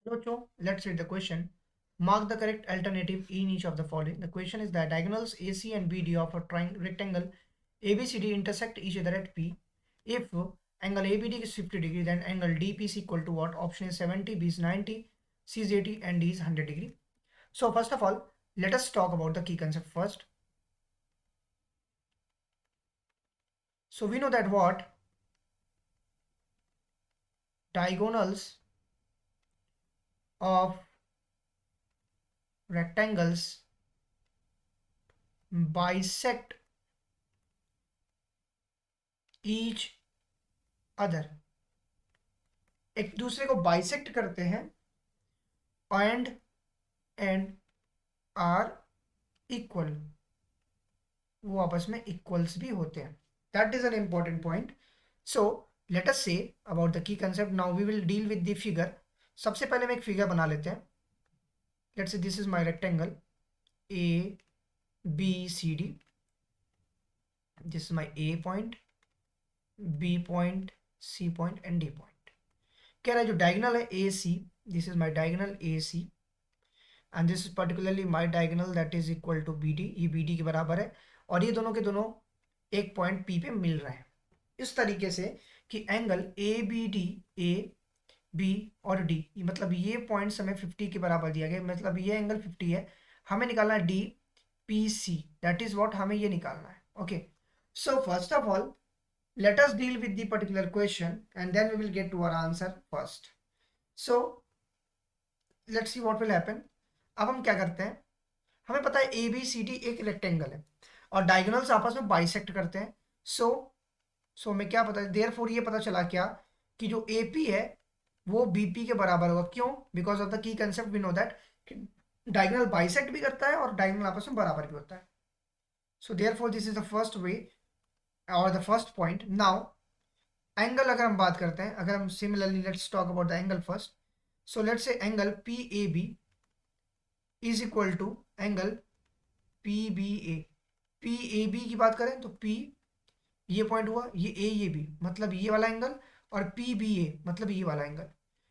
So let's read the question. Mark the correct alternative in each of the following. The question is that diagonals AC and BD of a rectangle ABCD intersect each other at P. If angle ABD is 50 degree, then angle DP is equal to what? Option is 70, B is 90, C is 80, and D is 100 degree. So first of all, let us talk about the key concept first. So we know that what? Diagonals of rectangles bisect each other, एक दूसरे को bisect करते हैं and are equal, वो आपस में equals भी होते हैं. That is an important point. So let us say about the की concept. Now we will deal with the figure. सबसे पहले हम एक फिगर बना लेते हैं. Let's say this is my rectangle A B C D. This is my A point, B point, C point and D point. कह रहा है जो डायगोनल है A C, this is my diagonal A C and this is particularly my diagonal that is equal to B D. ये B D के बराबर है और ये दोनों के दोनों एक पॉइंट पी पे मिल रहे हैं इस तरीके से कि angle A B D, A B और डी, मतलब ये पॉइंट्स हमें 50 के बराबर दिया गया, मतलब ये एंगल 50 है, हमें निकालना है D P C. That is what, हमें ये निकालना है. Okay, so first of all let us deal with the particular question and then we will get to our answer first. So let's see what will happen. अब हम क्या करते हैं, हमें पता है ए बी सी डी एक रेक्टेंगल है और डायगोनल्स आपस में बाइसेक्ट करते हैं. सो हमें क्या पता है, देयरफॉर ये पता चला क्या कि जो ए पी है वो बी पी के बराबर होगा. क्यों? बिकॉज ऑफ द की concept we know that diagonal bisect भी करता है और डायगोनल आपस में बराबर भी होता है. So therefore this is the first way और the first point. Now angle अगर हम बात करते हैं, अगर हम similarly let's talk about the angle first. So let's say angle P A B is equal to angle P B A. P A B की बात करें तो पी ये पॉइंट हुआ, ये बी मतलब ये वाला एंगल, और पी बी ए मतलब ये वाला एंगल.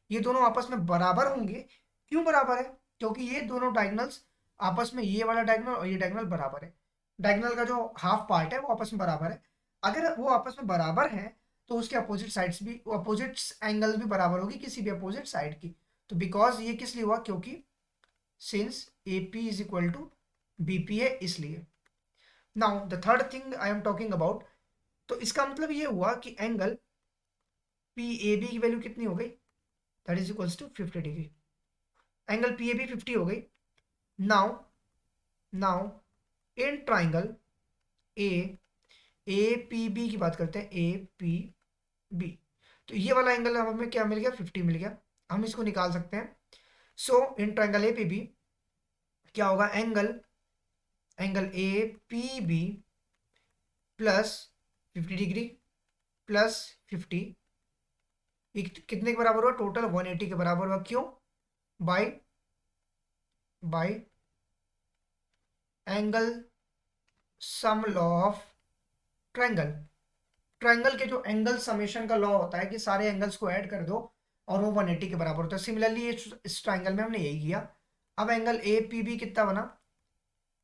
ये दोनों आपस में बराबर होंगे. क्यों बराबर है? क्योंकि ये दोनों डायगोनल्स आपस में, ये वाला डायगोनल और ये डायगोनल बराबर है. डायगोनल का जो हाफ पार्ट है वो आपस में बराबर है. अगर वो आपस में बराबर हैं तो उसके अपोजिट साइड्स भी, अपोजिट एंगल भी बराबर होगी किसी भी अपोजिट साइड की. तो बिकॉज ये किस लिए हुआ, क्योंकि since A P is equal to B P है, इसलिए. Now the third thing I am talking about, तो इसका मतलब ये हुआ कि एंगल पी ए बी की वैल्यू कितनी हो गई, that is equals to 50 degree. Angle P A B 50 हो गई. Now in triangle A P B की बात करते हैं, ए पी बी, तो ये वाला एंगल हमें क्या मिल गया, 50 मिल गया. हम इसको निकाल सकते हैं. So in triangle A P B क्या होगा, angle A P B plus 50 degree plus 50 कितने के बराबर हुआ, टोटल 180 के बराबर हुआ. क्यों? By angle sum law of triangle के जो एंगल समेशन का लॉ होता है कि सारे एंगल्स को ऐड कर दो और वो 180 के बराबर होता है. सिमिलरली इस ट्राइंगल में हमने यही किया. अब एंगल ए पी बी कितना बना,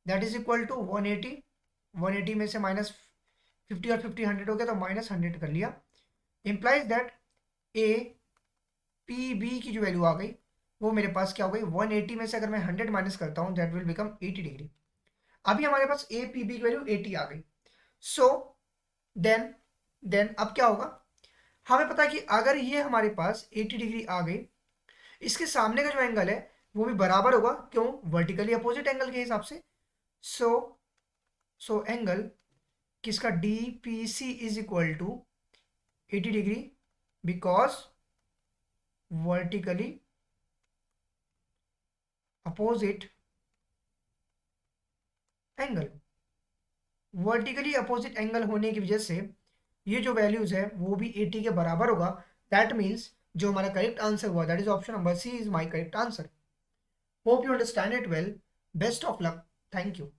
दैट इज इक्वल टू 180. 180 में से माइनस 50 और 50 100 हो गया तो माइनस 100 कर लिया. Implies that A P B की जो वैल्यू आ गई वो मेरे पास क्या हो गई, 180 में से अगर मैं 100 माइनस करता हूँ दैट विल बिकम 80 डिग्री. अभी हमारे पास ए पी बी की वैल्यू 80 आ गई. सो देन अब क्या होगा, हमें पता है कि अगर ये हमारे पास 80 डिग्री आ गई, इसके सामने का जो एंगल है वो भी बराबर होगा. क्यों? वर्टिकली अपोजिट एंगल के हिसाब से. सो एंगल किसका, D P C is equal to 80 degree because vertically opposite angle. Vertically opposite angle होने की वजह से ये जो वैल्यूज है वो भी 80 के बराबर होगा. दैट मीन्स जो हमारा करेक्ट आंसर हुआ that is option number C is my correct answer. Hope you understand it well. Best of luck. Thank you.